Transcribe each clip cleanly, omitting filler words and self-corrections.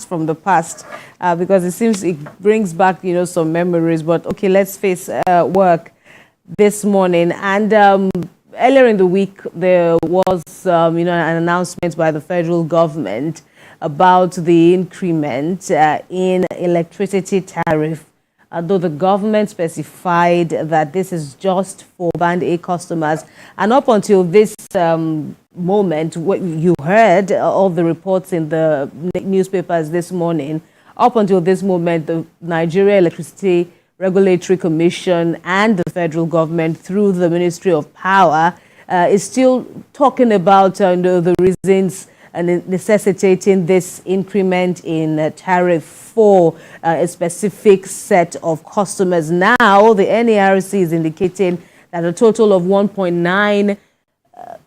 blast from the past because it seems it brings back, some memories. But okay, let's face work this morning. And earlier in the week, there was, an announcement by the federal government about the increment in electricity tariff. Though the government specified that this is just for Band A customers. And up until this moment, what you heard all the reports in the newspapers this morning, up until this moment, the Nigeria Electricity Regulatory Commission and the federal government through the Ministry of Power is still talking about the reasons and necessitating this increment in tariff for a specific set of customers. Now, the NERC is indicating that a total of 1.9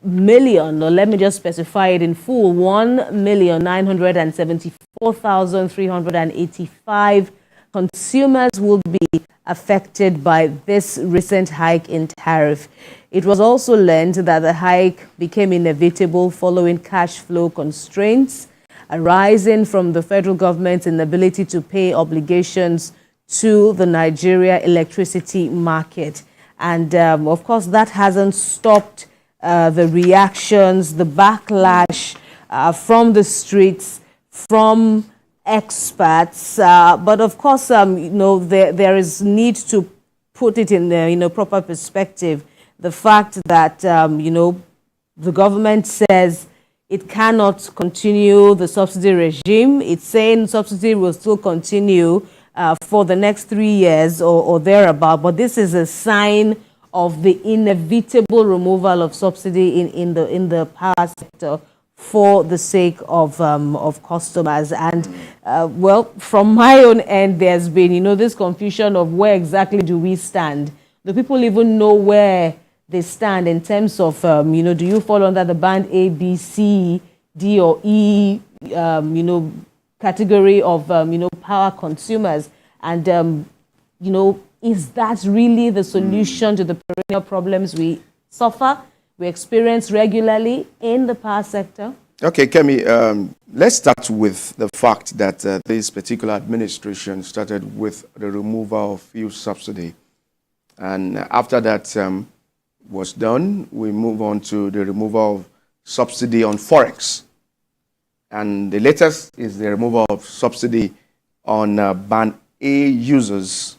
million, or let me just specify it in full, 1,974,385 consumers will be affected by this recent hike in tariff. It was also learned that the hike became inevitable following cash flow constraints arising from the federal government's inability to pay obligations to the Nigeria electricity market. And of course, that hasn't stopped the reactions, the backlash from the streets, from experts. But of course, there is need to put it in the proper perspective. The fact that, the government says it cannot continue the subsidy regime. It's saying subsidy will still continue for the next 3 years or thereabout. But this is a sign of the inevitable removal of subsidy in the power sector for the sake of customers. And, from my own end, there's been, this confusion of where exactly do we stand. Do people even know where they stand in terms of, do you fall under the band A, B, C, D, or E, category of, power consumers? And, is that really the solution to the perennial problems we suffer, we experience regularly in the power sector? Okay, Kemi, let's start with the fact that this particular administration started with the removal of fuel subsidy. And after that was done, we move on to the removal of subsidy on Forex. And the latest is the removal of subsidy on Band A users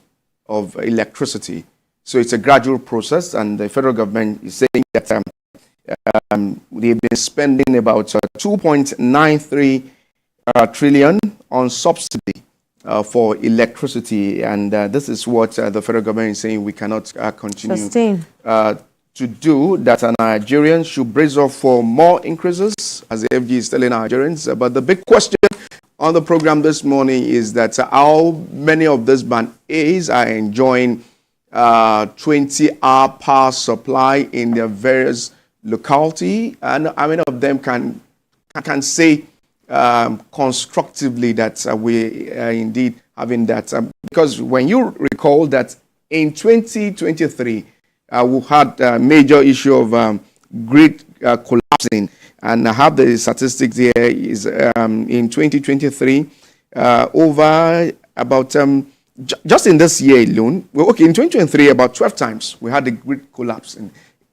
of electricity. So it's a gradual process, and the federal government is saying that they've been spending about 2.93 trillion on subsidy for electricity, and this is what the federal government is saying we cannot continue to do, that Nigerians should brace up for more increases, as the FG is telling Nigerians. But the big question on the program this morning is that how many of these Band A's are enjoying 20-hour power supply in their various locality, and how many of them can say constructively that we are indeed having that. Because when you recall that in 2023, we had a major issue of grid collapsing, and I have the statistics here, is in 2023, over about, just in this year alone, in 2023, about 12 times, we had the grid collapse,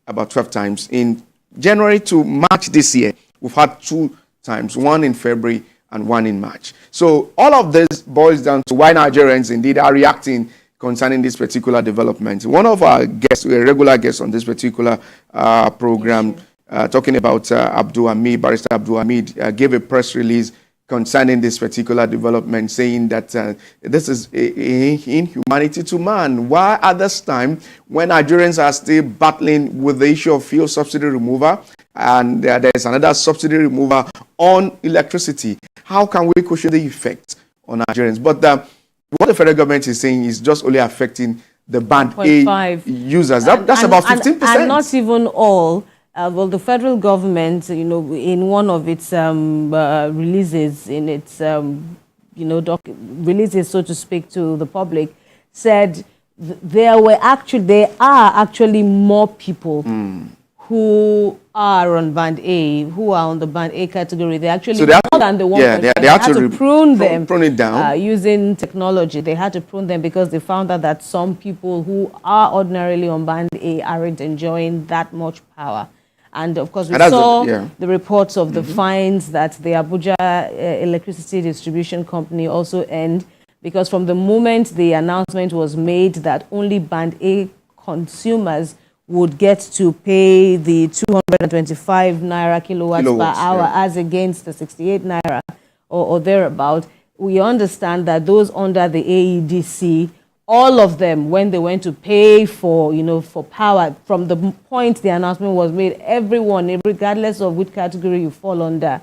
about 12 times. In January to March this year, we've had 2 times, one in February and one in March. So all of this boils down to why Nigerians indeed are reacting concerning this particular development. One of our guests, a regular guest on this particular program, talking about Barrister Abdul Hamid, gave a press release concerning this particular development, saying that this is inhumanity to man. Why at this time, when Nigerians are still battling with the issue of fuel subsidy removal, and there's another subsidy removal on electricity, how can we cushion the effect on Nigerians? But what the federal government is saying is just only affecting the Band A users. That's about 15%. And not even all. Well, the federal government, in one of its releases, in its, releases, so to speak, to the public, said there are actually more people who are on band A, who are on the band A category, they actually, so they more than the 1.5, yeah, they had to prune them, prune it down. using technology. They had to prune them because they found out that some people who are ordinarily on band A aren't enjoying that much power. And of course, we saw the reports of the fines that the Abuja Electricity Distribution Company also earned, because from the moment the announcement was made that only band A consumers would get to pay the 225 naira kilowatts per hour, as against the 68 naira or thereabout, we understand that those under the AEDC, all of them, when they went to pay for, for power, from the point the announcement was made, everyone, regardless of which category you fall under,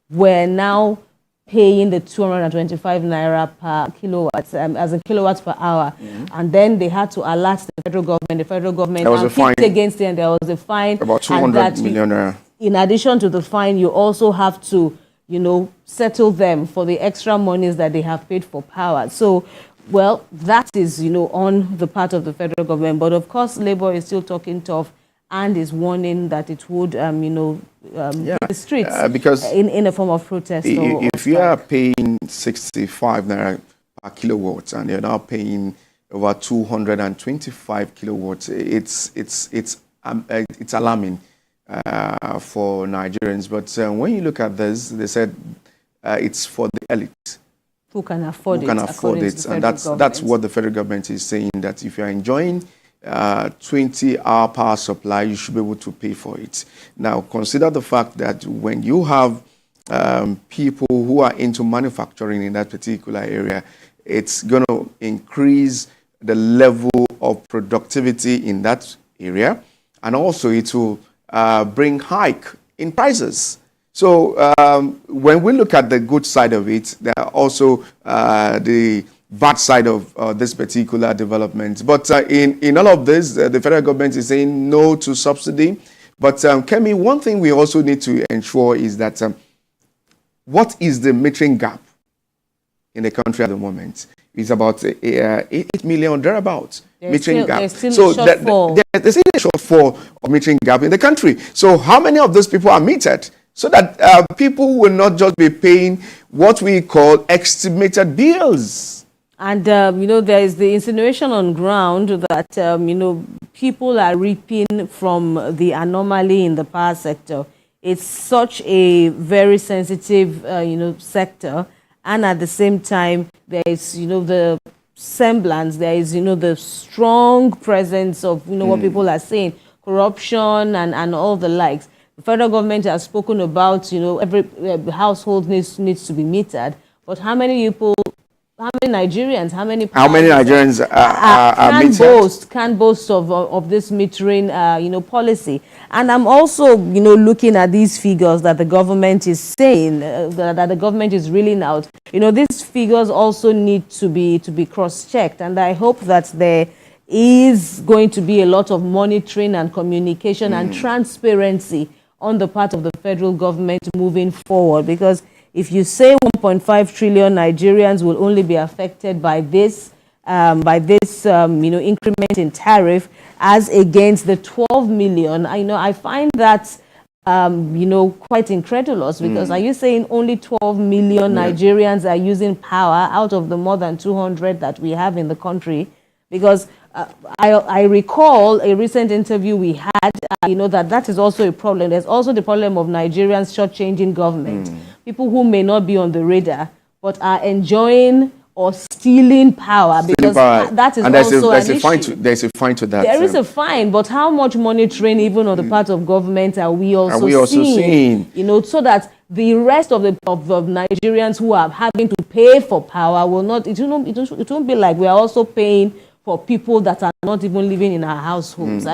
were now paying the 225 naira per kilowatts, as a kilowatts per hour. And then they had to alert the federal government. The federal government kicked against it, and there was a fine. About 200 million naira. In addition to the fine, you also have to, settle them for the extra monies that they have paid for power. So, well, that is, on the part of the federal government. But of course, Labour is still talking tough and is warning that it would, the streets because in a form of protest. If you are paying 65 naira per kilowatts and you're now paying over 225 kilowatts, it's alarming for Nigerians. But when you look at this, they said it's for the elite. Who can afford it, and that's what the federal government is saying, that if you're enjoying 20-hour power supply, you should be able to pay for it. Now, consider the fact that when you have people who are into manufacturing in that particular area, it's going to increase the level of productivity in that area, and also it will bring hike in prices. So when we look at the good side of it, there are also the bad side of this particular development. But in all of this, the federal government is saying no to subsidy. But Kemi, one thing we also need to ensure is that what is the metering gap in the country at the moment? It's about 8 million thereabouts. Metering gap. There's still a shortfall of metering gap in the country. So how many of those people are metered? So that people will not just be paying what we call estimated bills. And, there is the insinuation on ground that, people are reaping from the anomaly in the power sector. It's such a very sensitive, sector. And at the same time, there is, the semblance, there is, the strong presence of, what people are saying, corruption and all the likes. The federal government has spoken about, every household needs to be metered. But how many people, how many Nigerians, how many Nigerians are metered? Can boast of this metering, policy? And I'm also, looking at these figures that the government is saying, that the government is reeling out. These figures also need to be cross-checked. And I hope that there is going to be a lot of monitoring and communication and transparency on the part of the federal government moving forward, because if you say 1.5 trillion Nigerians will only be affected by this, increment in tariff, as against the 12 million, I find that, quite incredulous, because are you saying only 12 million Nigerians are using power out of the more than 200 that we have in the country? Because I recall a recent interview we had, that is also a problem. There's also the problem of Nigerians shortchanging government. People who may not be on the radar, but are enjoying or stealing power, because that is also an issue. There's a fine to that. There is a fine, but how much monitoring, even on the part of government, are we also seeing? So that the rest of the Nigerians who are having to pay for power will not. It won't be like we are also paying for people that are not even living in our households.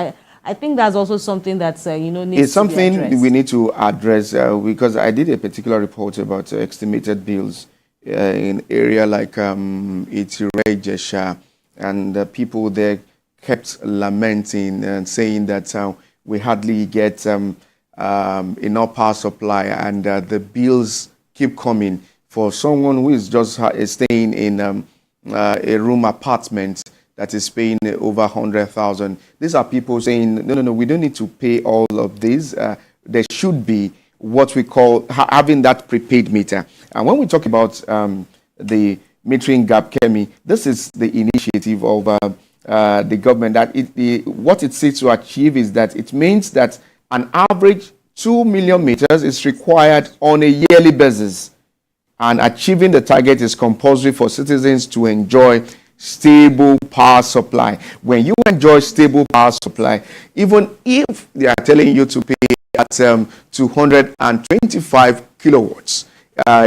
I think that's also something that's, needs to be addressed. It's something we need to address, because I did a particular report about estimated bills in area like Jesha, and people there kept lamenting and saying that we hardly get enough power supply, and the bills keep coming. For someone who is just staying in a room apartment, that is paying over 100,000. These are people saying, no, we don't need to pay all of this. There should be what we call having that prepaid meter. And when we talk about the metering gap, Kemi, this is the initiative of the government. That what it seeks to achieve is that it means that an average 2 million meters is required on a yearly basis. And achieving the target is compulsory for citizens to enjoy stable power supply. When you enjoy stable power supply, even if they are telling you to pay at 225 kilowatts,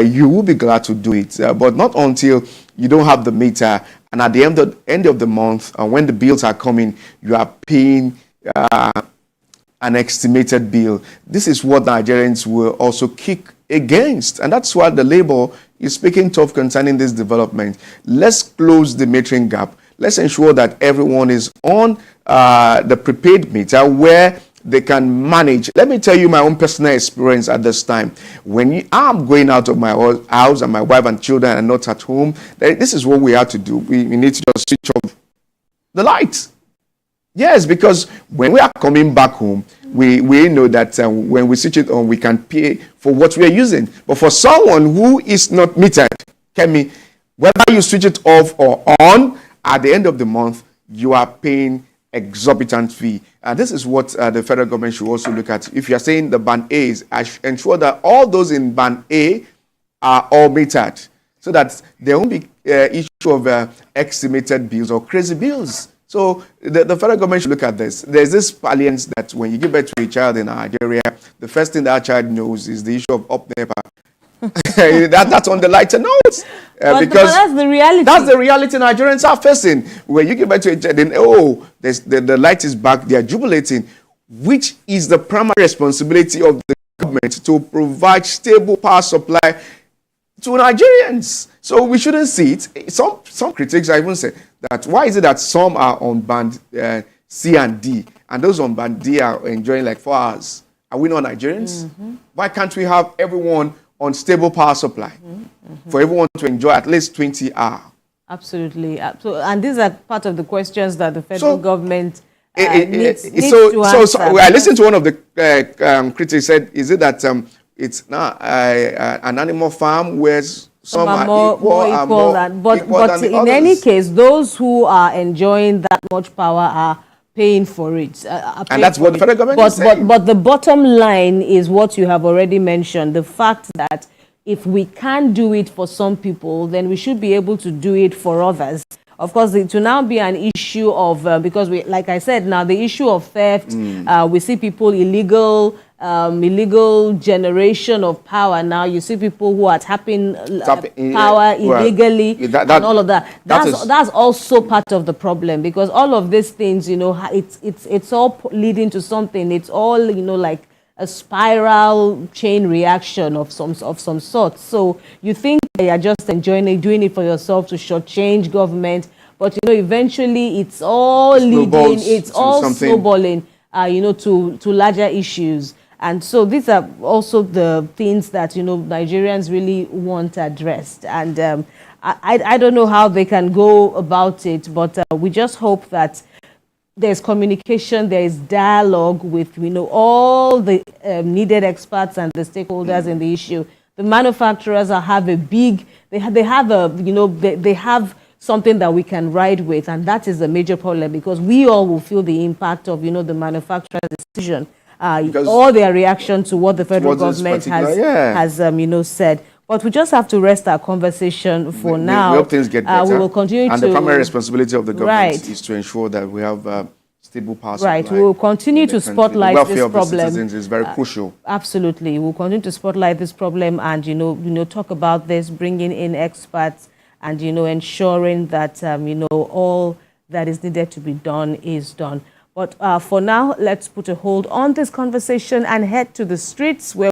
you will be glad to do it. But not until you don't have the meter, and at the end of the month, when the bills are coming, you are paying an estimated bill. This is what Nigerians will also kick against, and that's why the Labour is speaking tough concerning this development. Let's close the metering gap. Let's ensure that everyone is on the prepaid meter where they can manage. Let me tell you my own personal experience at this time. When I'm going out of my house and my wife and children are not at home, this is what we have to do. We need to just switch off the lights. Yes, because when we are coming back home, we know that when we switch it on, we can pay for what we are using. But for someone who is not metered, Kemi, whether you switch it off or on, at the end of the month, you are paying exorbitant fee. And this is what the federal government should also look at. If you are saying the band A's, ensure that all those in band A are all metered, so that there won't be issue of estimated bills or crazy bills. So the federal government should look at this. There's this palliance that when you give birth to a child in Nigeria, the first thing that child knows is the issue of UPNEPA. That's on the lighter note. Because but that's the reality. That's the reality Nigerians are facing. When you give birth to a child, then, the light is back, they are jubilating, which is the primary responsibility of the government to provide stable power supply to Nigerians. So we shouldn't see it. Some critics have even said that why is it that some are on band C and D and those on band D are enjoying like 4 hours? Are we not Nigerians? Mm-hmm. Why can't we have everyone on stable power supply for everyone to enjoy at least 20 hours? Absolutely. And these are part of the questions that the federal government needs to answer. I listened to one of the critics said, is it that it's not an animal farm where some are more equal but in any case, those who are enjoying that much power are paying for it. And that's what the federal government is saying. But the bottom line is what you have already mentioned, the fact that if we can't do it for some people, then we should be able to do it for others. Of course, it will now be an issue of, because like I said, now the issue of theft, we see people illegal generation of power. Now you see people who are tapping power illegally and all of that. That's also part of the problem, because all of these things, it's all leading to something. It's all, like a spiral chain reaction of some sort. So you think you are just enjoying it, doing it for yourself to shortchange government, but eventually it's all snowballing, to larger issues. And so these are also the things that Nigerians really want addressed. And I don't know how they can go about it, but we just hope that there's communication, there is dialogue with all the needed experts and the stakeholders in the issue. The manufacturers have a big, they have something that we can ride with, and that is a major problem, because we all will feel the impact of the manufacturer's decision, all their reaction to what the federal government has said. But we just have to rest our conversation for now. We hope things get better. We will continue and the primary responsibility of the government is to ensure that we have stable power supply. Right. We will continue to spotlight this problem. The welfare of the citizens is very crucial. Absolutely. We'll continue to spotlight this problem and, talk about this, bringing in experts and, ensuring that, all that is needed to be done is done. But for now, let's put a hold on this conversation and head to the streets where